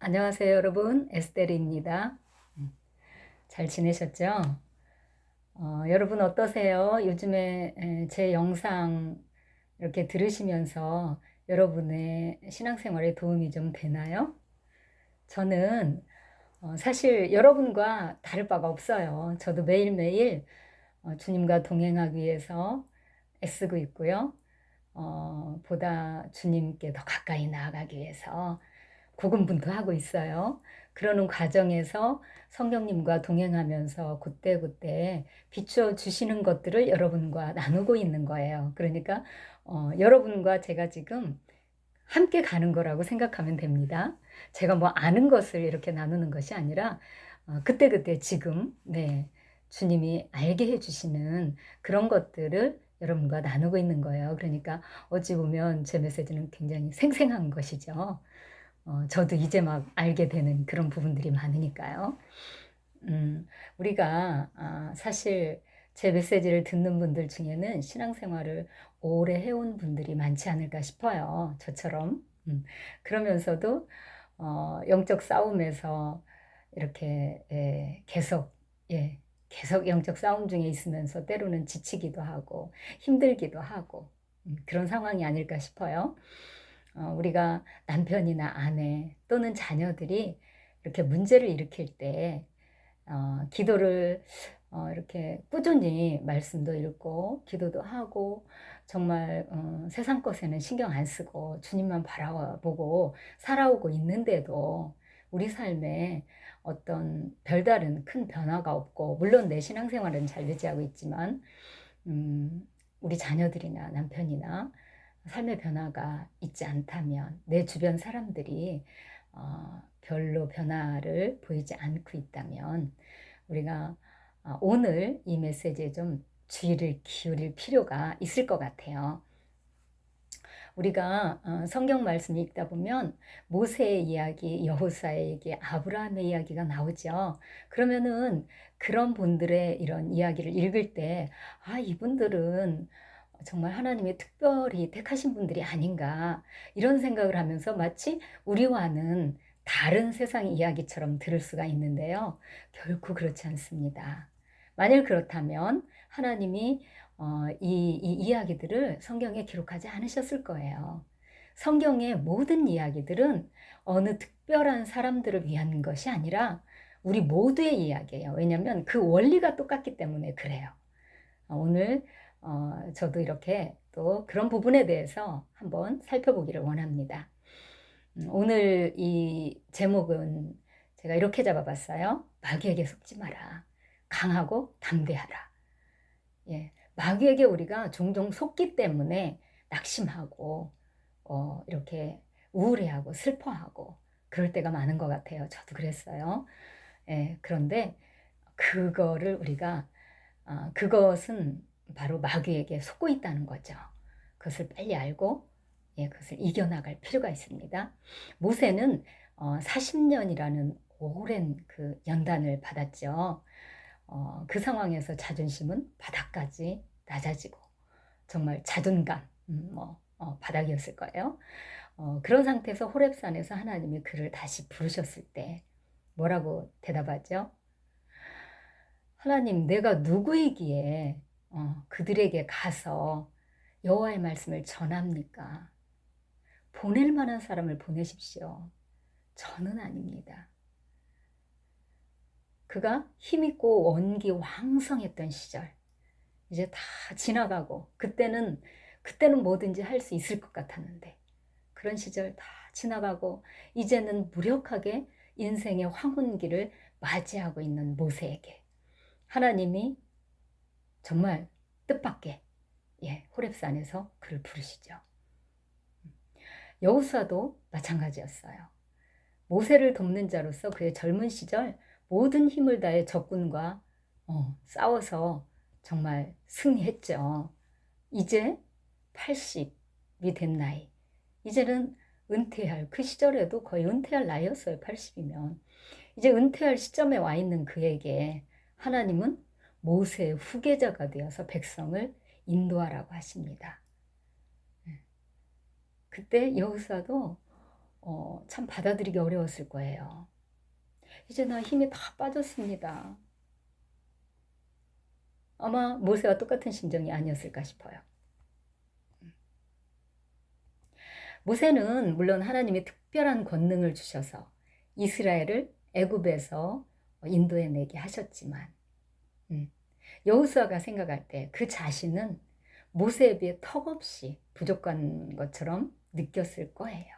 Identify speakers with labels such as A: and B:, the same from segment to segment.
A: 안녕하세요, 여러분. 에스테르입니다. 잘 지내셨죠? 여러분 어떠세요? 요즘에 제 영상 이렇게 들으시면서 여러분의 신앙생활에 도움이 좀 되나요? 저는 사실 여러분과 다를 바가 없어요. 저도 매일매일 주님과 동행하기 위해서 애쓰고 있고요. 보다 주님께 더 가까이 나아가기 위해서 고군분투하고 있어요. 그러는 과정에서 성령님과 동행하면서 그때그때 비추어 주시는 것들을 여러분과 나누고 있는 거예요. 그러니까 여러분과 제가 지금 함께 가는 거라고 생각하면 됩니다. 제가 뭐 아는 것을 이렇게 나누는 것이 아니라 그때그때 지금 주님이 알게 해주시는 그런 것들을 여러분과 나누고 있는 거예요. 그러니까 어찌 보면 제 메시지는 굉장히 생생한 것이죠. 저도 이제 막 알게 되는 그런 부분들이 많으니까요. 우리가 사실 제 메시지를 듣는 분들 중에는 신앙생활을 오래 해온 분들이 많지 않을까 싶어요. 저처럼. 그러면서도 영적 싸움에서 이렇게 계속 영적 싸움 중에 있으면서 때로는 지치기도 하고 힘들기도 하고 그런 상황이 아닐까 싶어요. 우리가 남편이나 아내 또는 자녀들이 이렇게 문제를 일으킬 때 기도를 이렇게 꾸준히 말씀도 읽고 기도도 하고 정말 세상 것에는 신경 안 쓰고 주님만 바라보고 살아오고 있는데도 우리 삶에 어떤 별다른 큰 변화가 없고, 물론 내 신앙생활은 잘 유지하고 있지만 우리 자녀들이나 남편이나 삶의 변화가 있지 않다면, 내 주변 사람들이 별로 변화를 보이지 않고 있다면 우리가 오늘 이 메시지에 좀 주의를 기울일 필요가 있을 것 같아요. 우리가 성경 말씀 읽다 보면 모세의 이야기, 여호수아의 얘기, 아브라함의 이야기가 나오죠. 그러면은 그런 분들의 이런 이야기를 읽을 때 이분들은 정말 하나님이 특별히 택하신 분들이 아닌가, 이런 생각을 하면서 마치 우리와는 다른 세상 이야기처럼 들을 수가 있는데요. 결코 그렇지 않습니다. 만일 그렇다면 하나님이 이 이야기들을 성경에 기록하지 않으셨을 거예요. 성경의 모든 이야기들은 어느 특별한 사람들을 위한 것이 아니라 우리 모두의 이야기예요. 왜냐하면 그 원리가 똑같기 때문에 그래요. 오늘 저도 이렇게 또 그런 부분에 대해서 한번 살펴보기를 원합니다. 오늘 이 제목은 제가 이렇게 잡아봤어요. 마귀에게 속지 마라. 강하고 담대하라. 마귀에게 우리가 종종 속기 때문에 낙심하고 이렇게 우울해하고 슬퍼하고 그럴 때가 많은 것 같아요. 저도 그랬어요. 그런데 그거를 우리가 그것은 바로 마귀에게 속고 있다는 거죠. 그것을 빨리 알고 그것을 이겨나갈 필요가 있습니다. 모세는 40년이라는 오랜 그 연단을 받았죠. 그 상황에서 자존심은 바닥까지 낮아지고 정말 자존감 바닥이었을 거예요. 그런 상태에서 호렙산에서 하나님이 그를 다시 부르셨을 때 뭐라고 대답하죠? 하나님, 내가 누구이기에 그들에게 가서 여호와의 말씀을 전합니까? 보낼 만한 사람을 보내십시오. 저는 아닙니다. 그가 힘있고 원기 왕성했던 시절 이제 다 지나가고, 그때는 뭐든지 할 수 있을 것 같았는데 그런 시절 다 지나가고 이제는 무력하게 인생의 황혼기를 맞이하고 있는 모세에게 하나님이 정말 뜻밖의 호렙산에서 그를 부르시죠. 여호수아도 마찬가지였어요. 모세를 돕는 자로서 그의 젊은 시절 모든 힘을 다해 적군과 싸워서 정말 승리했죠. 이제 80이 된 나이, 이제는 은퇴할, 그 시절에도 거의 은퇴할 나이였어요. 80이면 이제 은퇴할 시점에 와 있는 그에게 하나님은 모세의 후계자가 되어서 백성을 인도하라고 하십니다. 그때 여호수아도 참 받아들이기 어려웠을 거예요. 이제 나 힘이 다 빠졌습니다. 아마 모세와 똑같은 심정이 아니었을까 싶어요. 모세는 물론 하나님이 특별한 권능을 주셔서 이스라엘을 애굽에서 인도해내게 하셨지만 여호수아가 생각할 때 그 자신은 모세에 비해 턱없이 부족한 것처럼 느꼈을 거예요.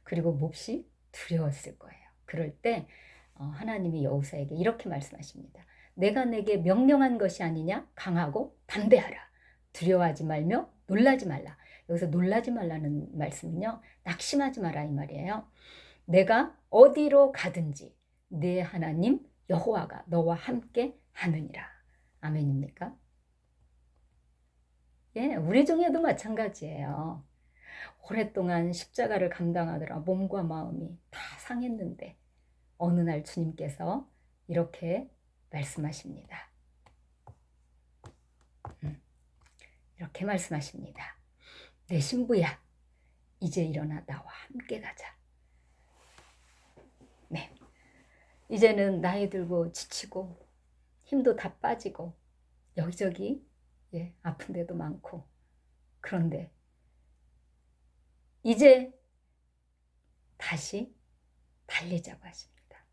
A: 그리고 몹시 두려웠을 거예요. 그럴 때 하나님이 여호수아에게 이렇게 말씀하십니다. 내가 내게 명령한 것이 아니냐? 강하고 담대하라. 두려워하지 말며 놀라지 말라. 여기서 놀라지 말라는 말씀은요, 낙심하지 마라 이 말이에요. 내가 어디로 가든지 네 하나님 여호와가 너와 함께 하느니라. 아멘입니까? 예, 우리 중에도 마찬가지예요. 오랫동안 십자가를 감당하느라 몸과 마음이 다 상했는데 어느 날 주님께서 이렇게 말씀하십니다. 이렇게 말씀하십니다. 내 신부야, 이제 일어나 나와 함께 가자. 네, 이제는 나이 들고 지치고 힘도 다 빠지고 여기저기 아픈 데도 많고, 그런데 이제 다시 달리자고 하십니다.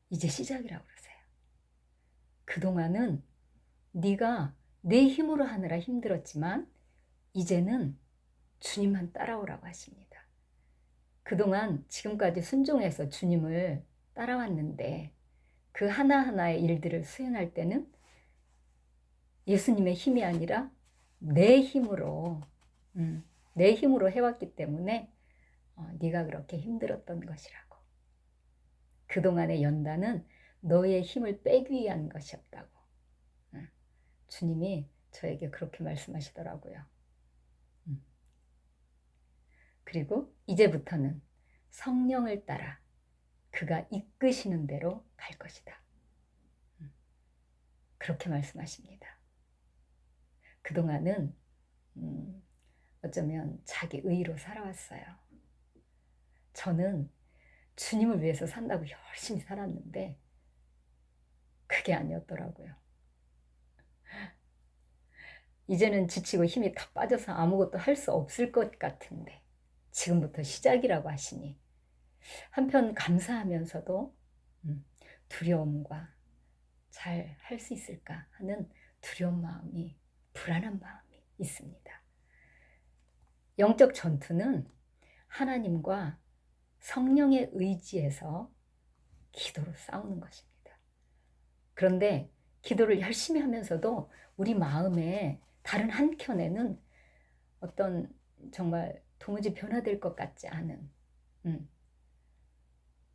A: 이제 시작이라고 그러세요. 그동안은 네가 내 힘으로 하느라 힘들었지만 이제는 주님만 따라오라고 하십니다. 그동안 지금까지 순종해서 주님을 따라왔는데 그 하나하나의 일들을 수행할 때는 예수님의 힘이 아니라 내 힘으로 해왔기 때문에 네가 그렇게 힘들었던 것이라고. 그동안의 연단은 너의 힘을 빼기 위한 것이었다고. 주님이 저에게 그렇게 말씀하시더라고요. 그리고 이제부터는 성령을 따라 그가 이끄시는 대로 갈 것이다. 그렇게 말씀하십니다. 그동안은 어쩌면 자기 의로 살아왔어요. 저는 주님을 위해서 산다고 열심히 살았는데 그게 아니었더라고요. 이제는 지치고 힘이 다 빠져서 아무것도 할 수 없을 것 같은데 지금부터 시작이라고 하시니 한편 감사하면서도 두려움과 잘 할 수 있을까 하는 두려운 마음이, 불안한 마음이 있습니다. 영적 전투는 하나님과 성령의 의지에서 기도로 싸우는 것입니다. 그런데 기도를 열심히 하면서도 우리 마음의 다른 한켠에는 어떤 정말 도무지 변화될 것 같지 않은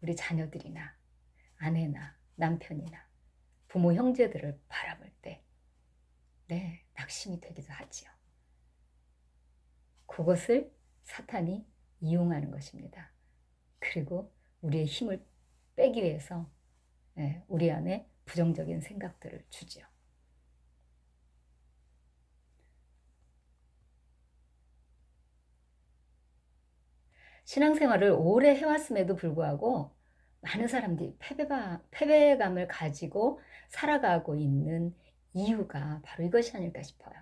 A: 우리 자녀들이나 아내나 남편이나 부모 형제들을 바라볼 때 낙심이 되기도 하지요. 그것을 사탄이 이용하는 것입니다. 그리고 우리의 힘을 빼기 위해서 우리 안에 부정적인 생각들을 주지요. 신앙생활을 오래 해왔음에도 불구하고 많은 사람들이 패배감을 가지고 살아가고 있는 이유가 바로 이것이 아닐까 싶어요.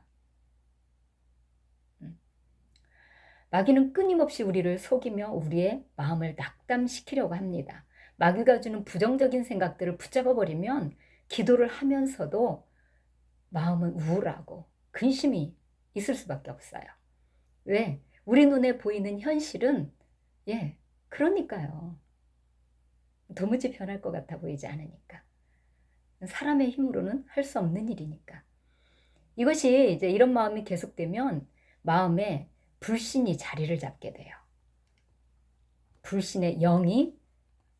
A: 마귀는 끊임없이 우리를 속이며 우리의 마음을 낙담시키려고 합니다. 마귀가 주는 부정적인 생각들을 붙잡아 버리면 기도를 하면서도 마음은 우울하고 근심이 있을 수밖에 없어요. 왜? 우리 눈에 보이는 현실은 그러니까요. 도무지 변할 것 같아 보이지 않으니까. 사람의 힘으로는 할 수 없는 일이니까. 이것이 이제 이런 마음이 계속되면 마음에 불신이 자리를 잡게 돼요. 불신의 영이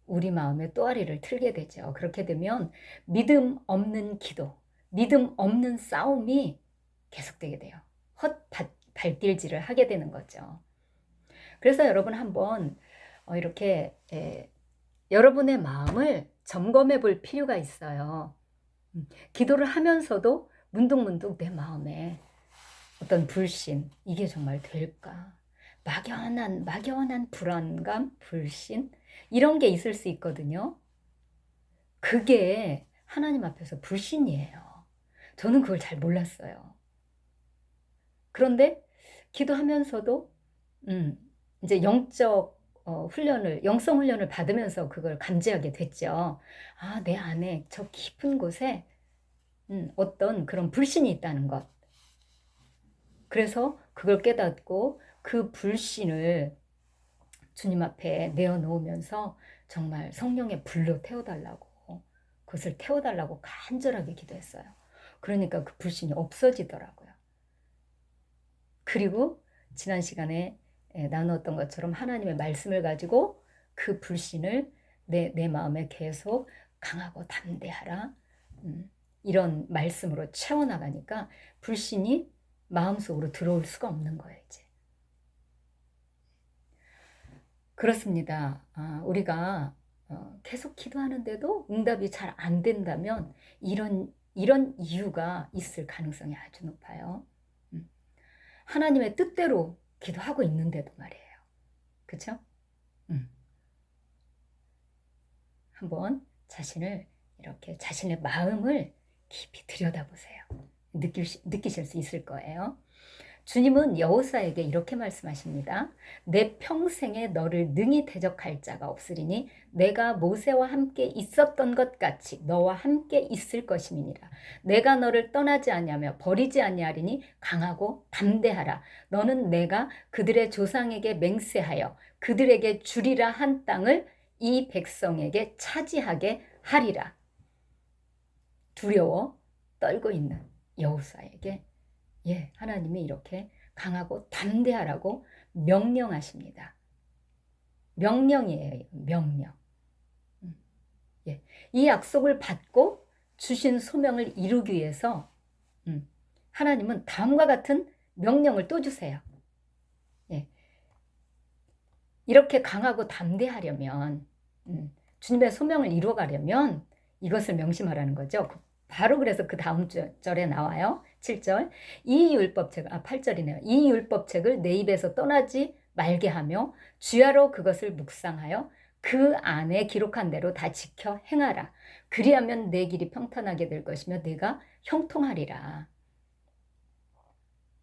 A: 우리 마음에 또아리를 틀게 되죠. 그렇게 되면 믿음 없는 기도, 믿음 없는 싸움이 계속되게 돼요. 헛발길질을 하게 되는 거죠. 그래서 여러분 한번 이렇게 여러분의 마음을 점검해 볼 필요가 있어요. 기도를 하면서도 문득문득 내 마음에 어떤 불신, 이게 정말 될까? 막연한 불안감, 불신 이런 게 있을 수 있거든요. 그게 하나님 앞에서 불신이에요. 저는 그걸 잘 몰랐어요. 그런데 기도하면서도 이제 영성 훈련을 받으면서 그걸 감지하게 됐죠. 아, 내 안에 저 깊은 곳에 어떤 그런 불신이 있다는 것. 그래서 그걸 깨닫고 그 불신을 주님 앞에 내어놓으면서 정말 성령의 불로 태워달라고, 그것을 태워달라고 간절하게 기도했어요. 그러니까 그 불신이 없어지더라고요. 그리고 지난 시간에 나누었던 것처럼 하나님의 말씀을 가지고 그 불신을 내 마음에 계속 강하고 담대하라, 이런 말씀으로 채워나가니까 불신이 마음속으로 들어올 수가 없는 거예요, 이제. 그렇습니다. 우리가 계속 기도하는데도 응답이 잘 안 된다면 이런 이유가 있을 가능성이 아주 높아요. 하나님의 뜻대로 기도하고 있는데도 말이에요. 그렇죠? 한번 이렇게 자신의 마음을 깊이 들여다보세요. 느끼실 수 있을 거예요. 주님은 여호사에게 이렇게 말씀하십니다. 내 평생에 너를 능히 대적할 자가 없으리니 내가 모세와 함께 있었던 것 같이 너와 함께 있을 것임이니라. 내가 너를 떠나지 아니하며 버리지 아니하리니 강하고 담대하라. 너는 내가 그들의 조상에게 맹세하여 그들에게 주리라 한 땅을 이 백성에게 차지하게 하리라. 두려워 떨고 있는 여호사에게 하나님이 이렇게 강하고 담대하라고 명령하십니다. 명령이에요. 명령. 이 약속을 받고 주신 소명을 이루기 위해서 하나님은 다음과 같은 명령을 또 주세요. 이렇게 강하고 담대하려면, 주님의 소명을 이루어가려면 이것을 명심하라는 거죠. 바로 그래서 그 다음 절에 나와요. 7절. 8절이네요. 이 율법책을 내 입에서 떠나지 말게 하며 주야로 그것을 묵상하여 그 안에 기록한 대로 다 지켜 행하라. 그리하면 내 길이 평탄하게 될 것이며 내가 형통하리라.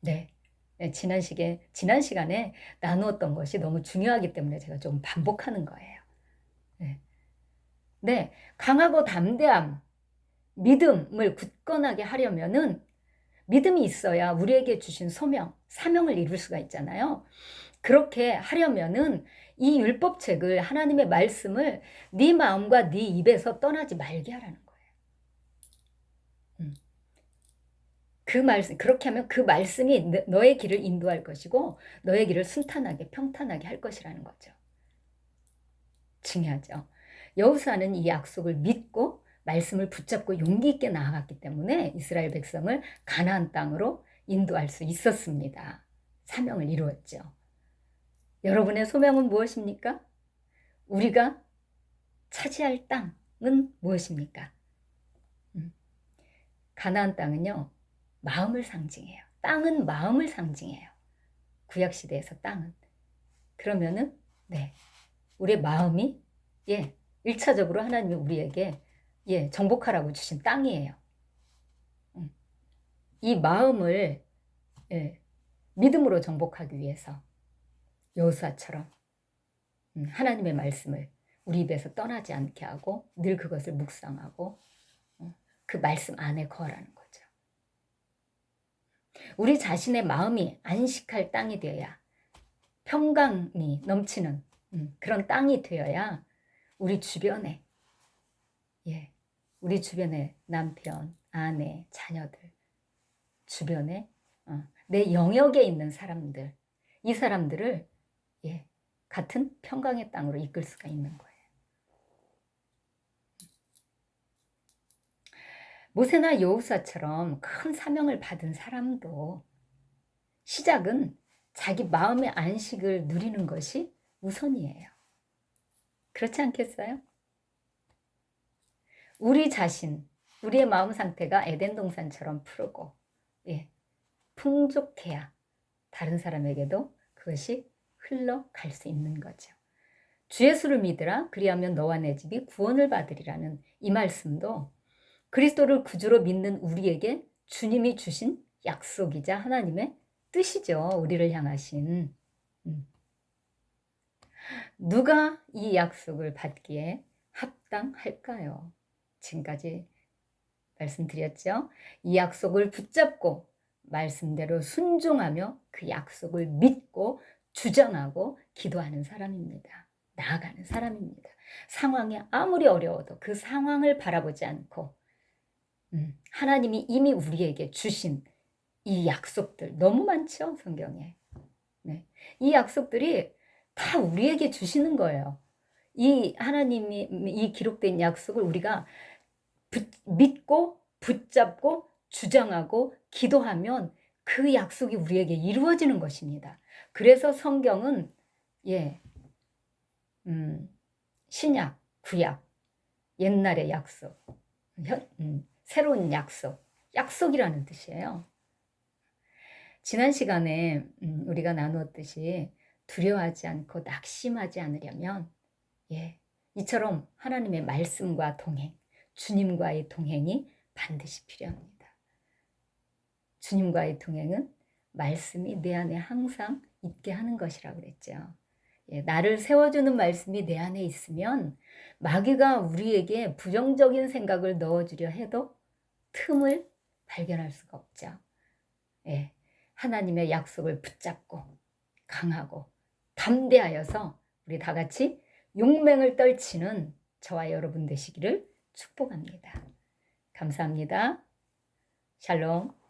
A: 네. 지난 시간에 나누었던 것이 너무 중요하기 때문에 제가 좀 반복하는 거예요. 네. 강하고 담대함, 믿음을 굳건하게 하려면은 믿음이 있어야 우리에게 주신 사명을 이룰 수가 있잖아요. 그렇게 하려면은 이 율법책을, 하나님의 말씀을 네 마음과 네 입에서 떠나지 말게 하라는 거예요. 그 말씀, 그렇게 하면 그 말씀이 너의 길을 인도할 것이고 너의 길을 순탄하게 평탄하게 할 것이라는 거죠. 중요하죠. 여호수아는 이 약속을 믿고 말씀을 붙잡고 용기 있게 나아갔기 때문에 이스라엘 백성을 가나안 땅으로 인도할 수 있었습니다. 사명을 이루었죠. 여러분의 소명은 무엇입니까? 우리가 차지할 땅은 무엇입니까? 가나안 땅은요, 마음을 상징해요. 땅은 마음을 상징해요. 구약시대에서 땅은. 그러면은, 우리의 마음이, 1차적으로 하나님이 우리에게, 정복하라고 주신 땅이에요. 이 마음을, 믿음으로 정복하기 위해서, 여호수아처럼, 하나님의 말씀을 우리 입에서 떠나지 않게 하고, 늘 그것을 묵상하고, 그 말씀 안에 거하라는 거죠. 우리 자신의 마음이 안식할 땅이 되어야, 평강이 넘치는 그런 땅이 되어야 우리 주변에 남편, 아내, 자녀들, 주변에 내 영역에 있는 사람들, 이 사람들을 같은 평강의 땅으로 이끌 수가 있는 거예요. 모세나 여호수아처럼 큰 사명을 받은 사람도 시작은 자기 마음의 안식을 누리는 것이 우선이에요. 그렇지 않겠어요? 우리 자신, 우리의 마음 상태가 에덴 동산처럼 푸르고 풍족해야 다른 사람에게도 그것이 흘러갈 수 있는 거죠. 주 예수를 믿으라 그리하면 너와 내 집이 구원을 받으리라는 이 말씀도 그리스도를 구주로 믿는 우리에게 주님이 주신 약속이자 하나님의 뜻이죠. 우리를 향하신. 누가 이 약속을 받기에 합당할까요? 지금까지 말씀드렸죠. 이 약속을 붙잡고 말씀대로 순종하며 그 약속을 믿고 주장하고 기도하는 사람입니다. 나아가는 사람입니다. 상황이 아무리 어려워도 그 상황을 바라보지 않고 하나님이 이미 우리에게 주신 이 약속들 너무 많죠, 성경에. 네. 이 약속들이 다 우리에게 주시는 거예요. 이 하나님이 이 기록된 약속을 우리가 믿고 붙잡고 주장하고 기도하면 그 약속이 우리에게 이루어지는 것입니다. 그래서 성경은 신약, 구약, 옛날의 약속, 새로운 약속, 약속이라는 뜻이에요. 지난 시간에 우리가 나누었듯이 두려워하지 않고 낙심하지 않으려면 이처럼 하나님의 말씀과 동행, 주님과의 동행이 반드시 필요합니다. 주님과의 동행은 말씀이 내 안에 항상 있게 하는 것이라고 그랬죠. 나를 세워주는 말씀이 내 안에 있으면 마귀가 우리에게 부정적인 생각을 넣어주려 해도 틈을 발견할 수가 없죠. 하나님의 약속을 붙잡고 강하고 담대하여서 우리 다 같이 용맹을 떨치는 저와 여러분 되시기를 축복합니다. 감사합니다. 샬롬.